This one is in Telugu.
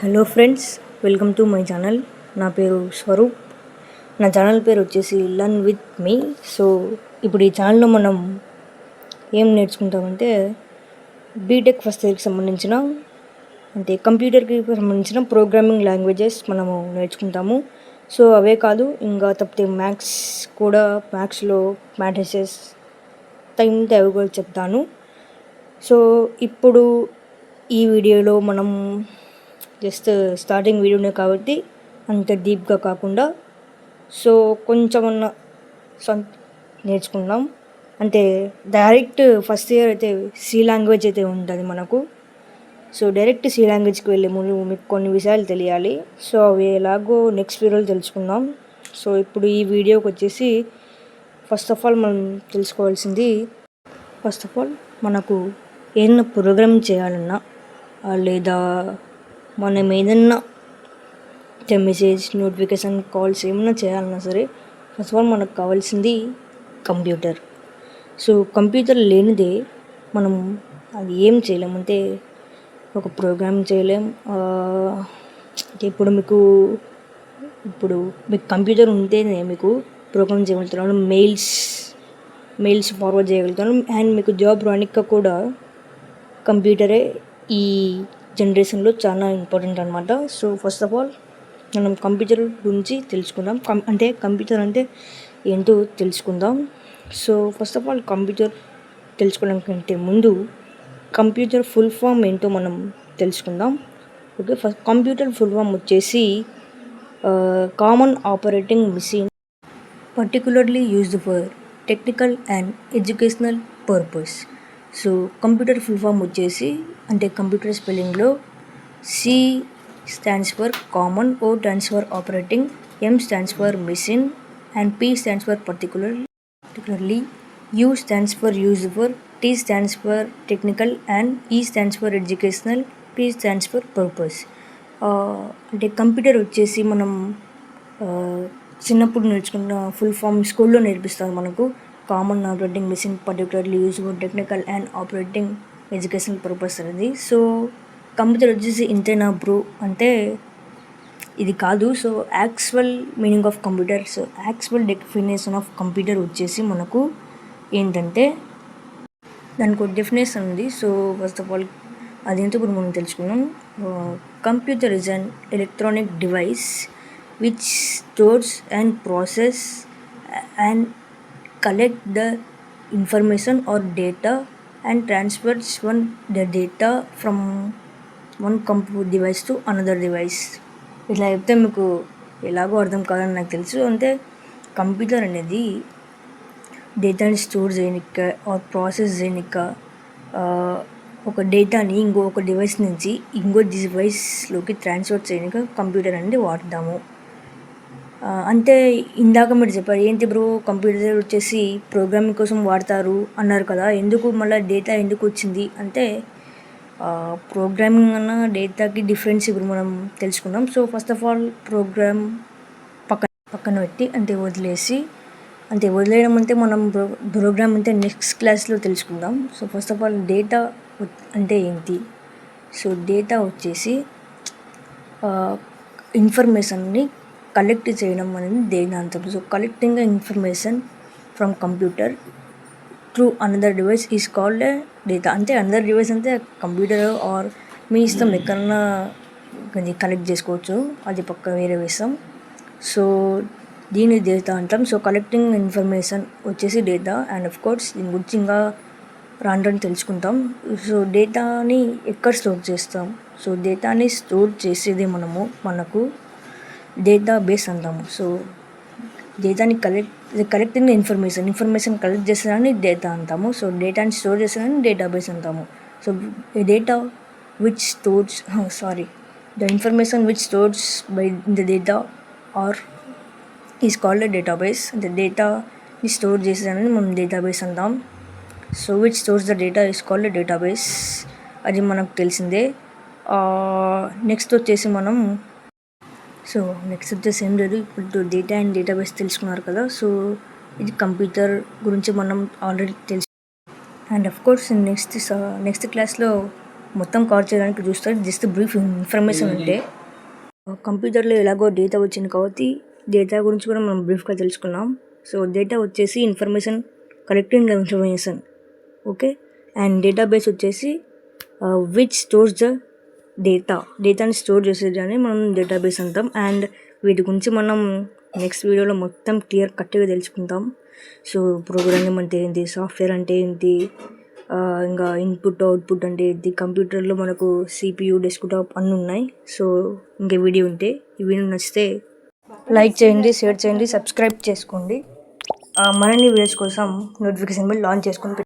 Hello friends, welcome to my channel. నా పేరు స్వరూప్. నా ఛానల్ పేరు వచ్చేసి లర్న్ విత్ మీ. సో ఇప్పుడు ఈ ఛానల్లో మనం ఏం నేర్చుకుంటామంటే బీటెక్ ఫస్ట్ ఇయర్కి సంబంధించిన కంప్యూటర్కి సంబంధించిన ప్రోగ్రామింగ్ లాంగ్వేజెస్ మనము నేర్చుకుంటాము. సో అవే కాదు, ఇంకా తప్పితే మ్యాథ్స్లో మ్యాట్రిసెస్ అవి కూడా చెప్తాను. సో ఇప్పుడు ఈ వీడియోలో మనం జస్ట్ స్టార్టింగ్ వీడియోనే కాబట్టి అంత డీప్గా కాకుండా సో కొంచెమన్నా నేర్చుకుందాం. డైరెక్ట్ ఫస్ట్ ఇయర్ అయితే సి లాంగ్వేజ్ అయితే ఉంటుంది మనకు. సో డైరెక్ట్ సి లాంగ్వేజ్కి వెళ్ళే ముందు మీకు కొన్ని విషయాలు తెలియాలి. సో అవి ఎలాగో నెక్స్ట్ వీడియోలో తెలుసుకుందాం. సో ఇప్పుడు ఈ వీడియోకి వచ్చేసి ఫస్ట్ ఆఫ్ ఆల్ మనం తెలుసుకోవాల్సింది, మనకు ఏదైనా ప్రోగ్రామ్ చేయాలన్నా లేదా మనం ఏదన్నా మెసేజ్, నోటిఫికేషన్, కాల్స్ ఏమన్నా చేయాలన్నా సరే ఫస్ట్ ఆఫ్ ఆల్ మనకు కావాల్సింది కంప్యూటర్. సో కంప్యూటర్ లేనిదే మనం అది ఏం చేయలేము, ఒక ప్రోగ్రామ్ చేయలేం. ఇప్పుడు మీకు కంప్యూటర్ ఉంటేనే మీకు ప్రోగ్రామ్ చేయగలుగుతున్నాను, మెయిల్స్ ఫార్వర్డ్ చేయగలుగుతాను. అండ్ మీకు జాబ్ రానిక కూడా కంప్యూటరే ఈ జనరేషన్లో చాలా ఇంపార్టెంట్ అనమాట. సో ఫస్ట్ ఆఫ్ ఆల్ మనం కంప్యూటర్ గురించి తెలుసుకుందాం. కంప్యూటర్ అంటే ఏంటో తెలుసుకుందాం. So first of all computer తెలుసుకోవడానికంటే ముందు కంప్యూటర్ ఫుల్ ఫామ్ ఏంటో మనం తెలుసుకుందాం. Okay, first computer full form వచ్చేసి common operating machine particularly used for technical and educational purpose. So computer full form వచ్చేసి కంప్యూటర్ స్పెల్లింగ్లో C stands for common, oh stands for operating, M stands for machine and P stands for particularly, U stands for used for, T stands for technical and E stands for educational, P stands for purpose. Computer వచ్చేసి మనం చిన్నప్పుడు నేర్చుకున్న ఫుల్ ఫామ్ స్కూల్లో నేర్పిస్తారు మనకు. Common operating machine particularly use for technical and operating educational purpose అనేది. సో కంప్యూటర్ వచ్చేసి ఇంతేనా బ్రో అంటే ఇది కాదు. So actual meaning of computer, so actual definition of computer వచ్చేసి మనకు ఏంటంటే దానికి ఒక డెఫినేషన్ ఉంది. సో ఫస్ట్ ఆఫ్ ఆల్ అదేంటో ఇప్పుడు మనం తెలుసుకున్నాం. Computer is an electronic device which stores and process and collect the information or data and transfers the data from one computer device to another device. ఇట్లా చెప్తే మీకు ఎలాగో అర్థం కాదని నాకు తెలుసు. కంప్యూటర్ అనేది డేటాని స్టోర్ చేయనిక ఆర్ ప్రాసెస్ చేయనిక, ఒక డేటాని ఇంకొక డివైస్ నుంచి ఇంకో డివైస్లోకి ట్రాన్స్ఫర్ చేయనిక కంప్యూటర్ అనేది వాడతాము. ఇందాక మీరు చెప్పారు, ఏంటి బ్రో కంప్యూటర్ వచ్చేసి ప్రోగ్రామింగ్ కోసం వాడతారు అన్నారు కదా, ఎందుకు మళ్ళీ డేటా ఎందుకు వచ్చింది ప్రోగ్రామింగ్ అన్న డేటాకి డిఫరెన్స్ ఇప్పుడు మనం తెలుసుకుందాం. So first of all programme పక్కన పెట్టి వదిలేయడం మనం ప్రోగ్రామ్ నెక్స్ట్ క్లాస్లో తెలుసుకుందాం. So first of all data అంటే ఏంటి? సో డేటా వచ్చేసి ఇన్ఫర్మేషన్ని కలెక్ట్ చేయడం అనేది డేటా అంటారు. So collecting information from computer through another device is called data. Another device computer or మీ ఇష్టం, ఎక్కడన్నా కలెక్ట్ చేసుకోవచ్చు, అది పక్క వేరే విషయం. సో దీన్ని డేటా అంటాం. సో కలెక్టింగ్ ఇన్ఫర్మేషన్ వచ్చేసి డేటా. అండ్ ఆఫ్ కోర్స్ దీని గురించి ఇంకా రాను తెలుసుకుంటాం. సో డేటాని ఎక్కడ స్టోర్ చేస్తాం? సో డేటాని స్టోర్ చేసేది మనకు డేటాబేస్ అంటాము. సో డేటాని కలెక్టింగ్ ఇన్ఫర్మేషన్ కలెక్ట్ చేసేదాన్ని డేటా అంటాము. సో డేటాని స్టోర్ చేసేదాన్ని డేటాబేస్ అంటాము. So data which stores the information which stores by the data are is called database. డేటాని స్టోర్ చేసేదాన్ని మనం డేటాబేస్ అంటాం. So which stores the data is called database, అది మనకు తెలిసిందే. నెక్స్ట్ వచ్చేసి ఏం లేదు, ఇప్పుడు డేటా అండ్ డేటాబేస్ తెలుసుకున్నారు కదా. సో ఇది కంప్యూటర్ గురించి మనం ఆల్రెడీ తెలుసు. అండ్ ఆఫ్ కోర్స్ నెక్స్ట్ క్లాస్లో మొత్తం కవర్ చేయడానికి చూస్తారు. జస్ట్ బ్రీఫ్ ఇన్ఫర్మేషన్ ఉంటే కంప్యూటర్లో ఎలాగో డేటా వచ్చింది కాబట్టి డేటా గురించి కూడా మనం బ్రీఫ్గా తెలుసుకున్నాం. సో డేటా వచ్చేసి information, collecting information, okay. And database వచ్చేసి విచ్ స్టోర్స్ ద డేటాని స్టోర్ చేసేదాన్ని మనం డేటాబేస్ అంటాం. అండ్ వీటి గురించి మనం నెక్స్ట్ వీడియోలో మొత్తం క్లియర్ కట్గా తెలుసుకుంటాం. సో ప్రోగ్రామింగ్ అంటే ఏంటి, సాఫ్ట్వేర్ అంటే ఏంటి, ఇంకా ఇన్పుట్ అవుట్పుట్ అంటే ఏంటి, కంప్యూటర్లో మనకు CPU, డెస్క్టాప్ అన్నీ ఉన్నాయి. సో ఇంకా వీడియో ఉంటే ఈ వీడియో నచ్చితే లైక్ చేయండి, షేర్ చేయండి, సబ్స్క్రైబ్ చేసుకోండి. మరిన్ని వీడియోస్ కోసం నోటిఫికేషన్ బిల్ ఆన్ చేసుకొని